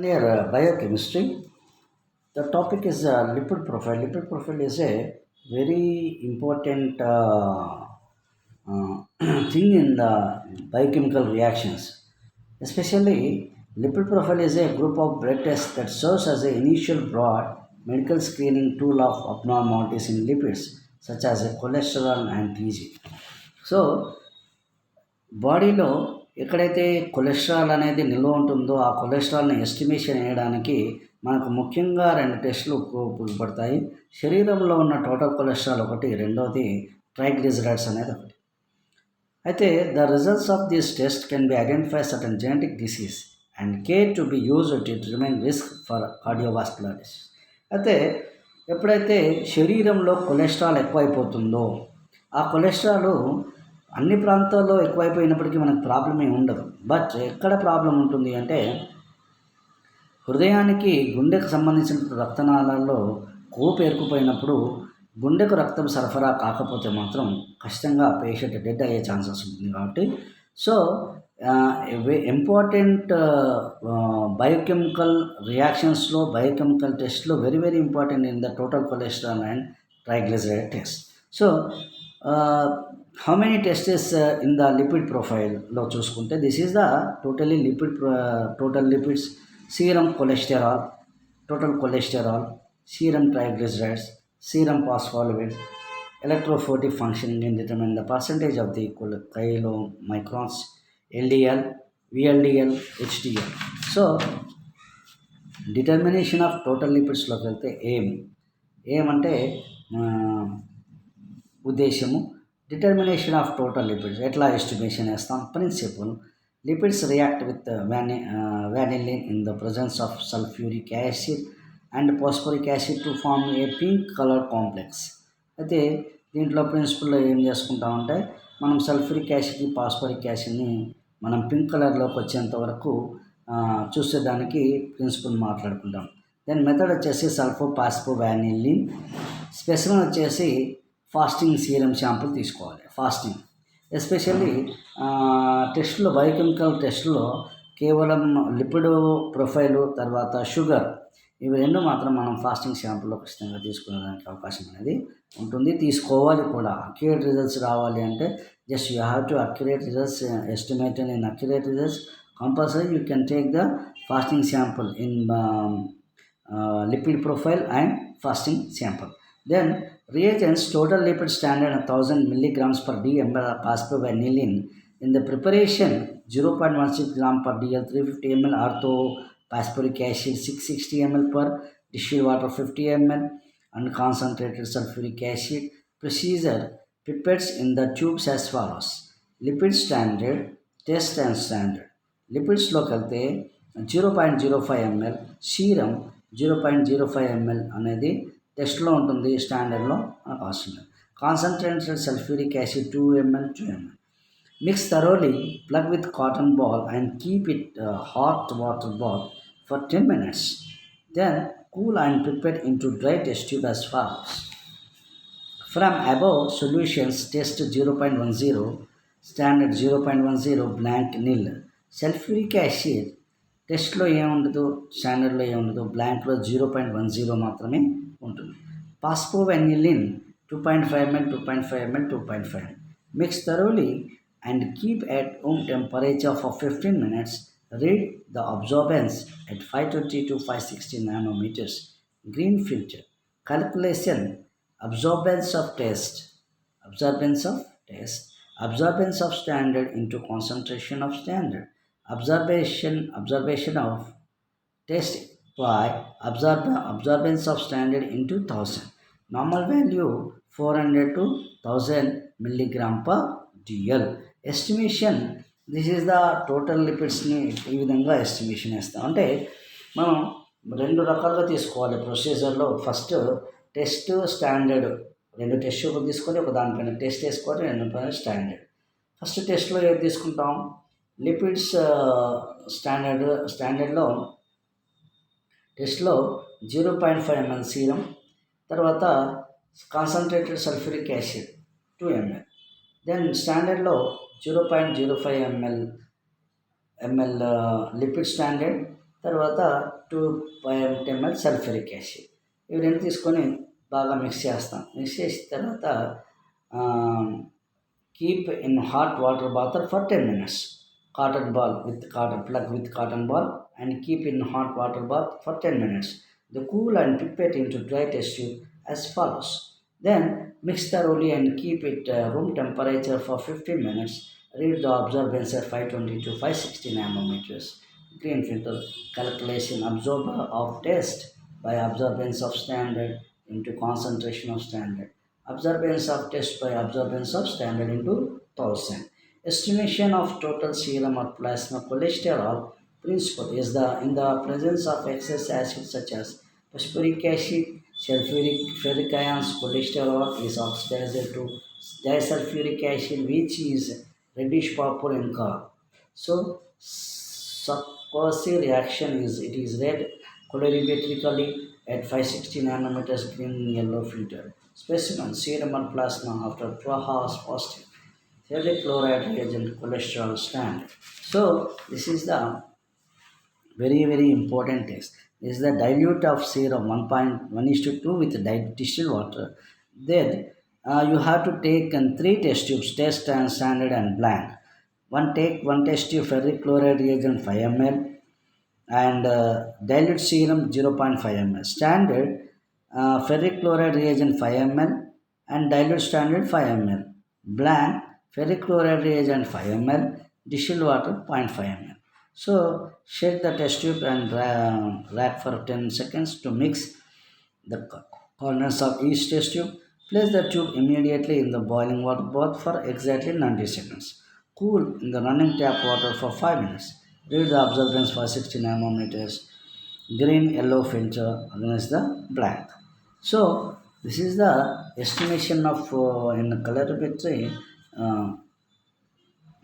Near biochemistry, the topic is lipid profile. Lipid profile is a very important thing in the biochemical reactions. Especially, lipid profile is a group of blood tests that serves as an initial broad medical screening tool of abnormalities in lipids, such as cholesterol and TG. So, బాడీలో ఎక్కడైతే cholesterol అనేది నిల్వ ఉంటుందో ఆ కొలెస్ట్రాల్ని estimation వేయడానికి మనకు ముఖ్యంగా రెండు టెస్టులు ఉపయోగపడతాయి. శరీరంలో ఉన్న టోటల్ కొలెస్ట్రాల్ ఒకటి, రెండవది ట్రైగ్లిజరైడ్స్ అనేది ఒకటి. అయితే the results of this test can be identify certain genetic disease and care to be used to remain risk for cardiovascular disease. అయితే ఎప్పుడైతే శరీరంలో కొలెస్ట్రాల్ ఎక్కువైపోతుందో ఆ కొలెస్ట్రాల్ అన్ని ప్రాంతాల్లో ఎక్కువైపోయినప్పటికీ మనకు ప్రాబ్లం ఏమి ఉండదు. బట్ ఎక్కడ ప్రాబ్లం ఉంటుంది అంటే హృదయానికి గుండెకు సంబంధించిన రక్తనాళాల్లో కొవ్వు పేరుకుపోయినప్పుడు గుండెకు రక్తం సరఫరా కాకపోతే మాత్రం ఖచ్చితంగా పేషెంట్ డెడ్ అయ్యే ఛాన్సెస్ ఉంటుంది. కాబట్టి సో ఇంపార్టెంట్ బయోకెమికల్ రియాక్షన్స్లో బయోకెమికల్ టెస్ట్లో very very important in the total cholesterol and triglyceride test. So how many tests in the lipid profile lo చూసుకుంటే this is the totally lipid total lipids, serum cholesterol, total cholesterol, serum triglycerides, serum phospholipids, electrophoretic functioning and determine the percentage of the chylomicrons, LDL, VLDL, HDL. So determination of total lipids లోకి వెళ్తే ఏం అంటే ఉద్దేశము, determination of total lipids ఎట్లా estimation వేస్తాం. Principle, lipids react with vanillin in the presence of sulfuric acid and phosphoric acid to form a pink color complex. అయితే దీంట్లో ప్రిన్సిపల్లో ఏం చేసుకుంటామంటే మనం సల్ఫ్యూరిక్ యాసిడ్, ఫాస్ఫరిక్ యాసిడ్ని మనం పింక్ కలర్లోకి వచ్చేంత వరకు చూసేదానికి ప్రిన్సిపల్ మాట్లాడుకుంటాం. దెన్ మెథడ్ వచ్చేసి సల్ఫో వ్యానిలిన్. స్పెసిమెన్ వచ్చేసి ఫాస్టింగ్ సీరం శాంపుల్ తీసుకోవాలి. ఫాస్టింగ్ ఎస్పెషల్లీ టెస్ట్లో బయోకెమికల్ టెస్ట్లో కేవలం లిపిడ్ ప్రొఫైలు తర్వాత షుగర్ ఇవి రెండు మాత్రం మనం ఫాస్టింగ్ శాంపుల్లో ఖచ్చితంగా తీసుకునేదానికి అవకాశం అనేది ఉంటుంది. తీసుకోవాలి కూడా. అక్యురేట్ రిజల్ట్స్ రావాలి అంటే just you have to accurate results estimated in accurate results compulsory you can take the fasting sample in lipid profile and fasting sample. Then reagents, total lipid standard 1000 milligrams per dml phosphovanillin. In the preparation 0.16 gram per dl, 350 ml ortho phosphoric acid, 660 ml per distilled water, 50 ml and concentrated sulfuric acid. Procedure: pipettes in the tubes as follows. Lipid standard, test and standard. Lipids లోకి వెళ్తే 0.05 ml serum 0.05 ml అనేది టెస్ట్లో ఉంటుంది, స్టాండర్డ్లో మనకు అవసరం లేదు. Concentrated sulphuric acid 2 ml 2 ml. Mix thoroughly, plug with cotton ball and keep it hot water bath for 10 minutes. Then cool and prepare into dry test tube as follows. From above solutions, test 0.10, standard 0.10, blank nil. Sulfuric acid టెస్ట్లో ఏముండదు, స్టాండర్డ్లో ఏముండదు, బ్లాంక్లో 0.10 మాత్రమే ఉంటుంది. ఫాస్ఫోవెనిలిన్ 2.5 ml 2.5 ml 2.5. Mix thoroughly and keep at room temperature for 15 minutes. Read the absorbance at 520 to 560 nanometers. Green filter. Calculation: absorbance of absorbance of standard into concentration of standard. Observation of test by absorbance of standard into 1000. Normal value 400 to 1000 milligram per dl. Estimation: this is the total lipidsని ఈ విధంగా estimation వేస్తాం. అంటే మనం రెండు రకాలుగా తీసుకోవాలి ప్రొసీజర్లో. First test, standard, రెండు test తీసుకొని ఒక దానిపైన టెస్ట్ వేసుకోవాలి, రెండు పైన స్టాండర్డ్. ఫస్ట్ టెస్ట్లో ఏది తీసుకుంటాం, లిపిడ్స్ స్టాండర్డ్లో టెస్ట్లో 0.5 ml సీరం, తర్వాత concentrated sulphuric acid 2 ml. Then స్టాండర్డ్లో 0.05 ml లిపిడ్ స్టాండర్డ్, తర్వాత 2 ml సల్ఫ్యూరిక్ యాసిడ్. ఇవి రెండు తీసుకొని బాగా మిక్స్ చేస్తాం. మిక్స్ చేసిన తర్వాత keep in hot water bath for 10 minutes. Cotton ball with cotton plug with cotton ball and keep in hot water bath for 10 minutes. The cool and pipette into dry test tube as follows. Then mix thoroughly and keep it room temperature for 15 minutes. Read the absorbance at 520 to 560 nanometers. Green filter calculation absorber of test by absorbance of standard into concentration of standard. Absorbance of test by absorbance of standard into 1000. Estimation of total serum or plasma cholesterol principle is the in the presence of excess acids such as phosphoric acid, sulfuric, ferric ions, cholesterol is oxidized to disulfuric acid, which is reddish purple in color. So, Sarkozy reaction is it is red colorimetrically at 560 nanometers green yellow filter. Specimen serum or plasma after 12 hours positive. Ferric chloride reagent cholesterol stand. So this is the very important test. This is the dilute of serum 1.1 is to 2 with distilled water. Then you have to take three test tubes, test and standard and blank. One test tube ferric chloride reagent 5 ml and dilute serum 0.5 ml. Standard ferric chloride reagent 5 ml and dilute standard 5 ml. Blank ferric chloride reagent 5 ml, distilled water 0.5 ml. So shake the test tube and rack for 10 seconds to mix the corners of each test tube. Place the tube immediately in the boiling water bath for exactly 90 seconds. Cool in the running tap water for 5 minutes. Read the absorbance for 60 nanometers. Green yellow filter against the black. So this is the estimation of in colorimetry. Uh,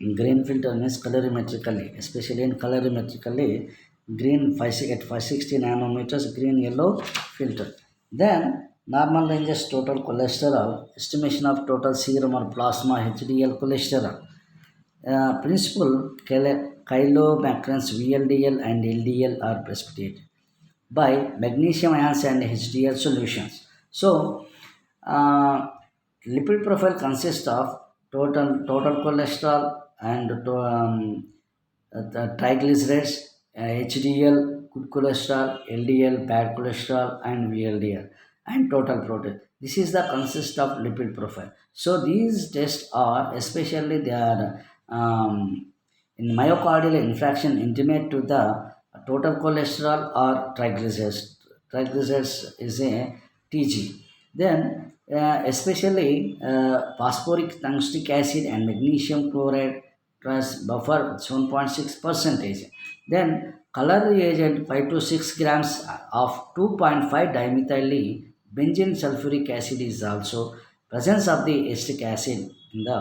Green filter means colorimetrically, especially in colorimetrically, green 560 nanometers, green yellow filter. Then normal ranges total cholesterol, estimation of total serum or plasma HDL cholesterol. Principle chylomicrons VLDL and LDL are precipitated by magnesium ions and HDL solutions. So, uh, lipid profile consists of total cholesterol and the triglycerides, HDL, good cholesterol, LDL, bad cholesterol, and VLDL, and total protein. This is the consist of lipid profile. So these tests are especially they are in myocardial infarction intimate to the total cholesterol or triglycerides. Triglycerides is a TG. Then especially phosphoric tungstic acid and magnesium chloride plus buffer 7.6 percentage. Then color reagent 5 to 6 grams of 2.5 dimethyl benzene sulfuric acid is also presence of the acetic acid in the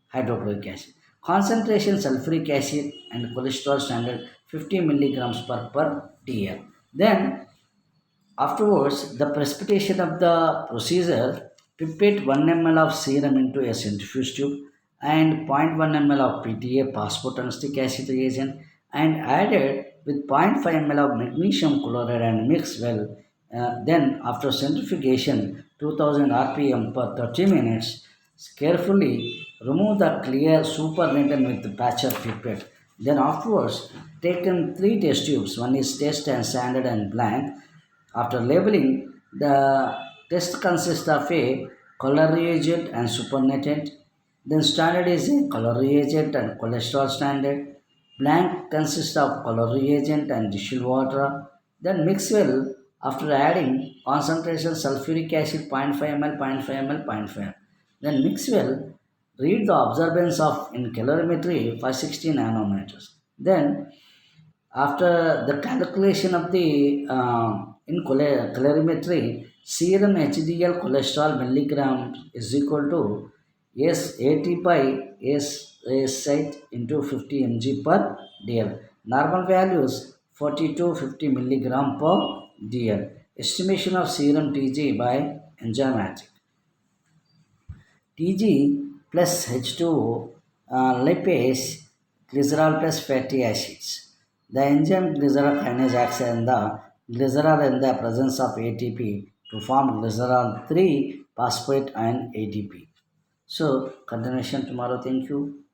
hydrochloric acid. Concentration sulfuric acid and cholesterol standard 50 milligrams per dl. Then afterwards, the precipitation of the procedure, pipette 1 ml of serum into a centrifuge tube and zero point 0.1 ml of PTA phosphotungstic acid reagent and added with zero point 0.5 ml of magnesium chloride and mix well. Then after centrifugation 2000 rpm per 30 minutes, carefully remove the clear supernatant with the patch of pipette. Then afterwards, taken three test tubes, one is test and standard and blank. After labeling, the test consists of a color reagent and supernatant. Then standard is a color reagent and cholesterol standard. Blank consists of color reagent and distilled water. Then mix well after adding concentration sulfuric acid 0.5 ml, 0.5 ml, 0.5 ml. Then mix well. Read the absorbance of in calorimetry 560 nanometers. Then after the calculation of the calorimetry, serum HDL cholesterol milligram is equal to S80 by S8 into 50 mg per dl. Normal values 40 to 50 milligram per dl. Estimation of serum Tg by enzymatic. Tg plus H2O, lipase, glycerol plus fatty acids. The enzyme glycerol kinase acts in the glycerol in the presence of ATP to form glycerol 3 phosphate and ATP. So, continuation tomorrow. Thank you.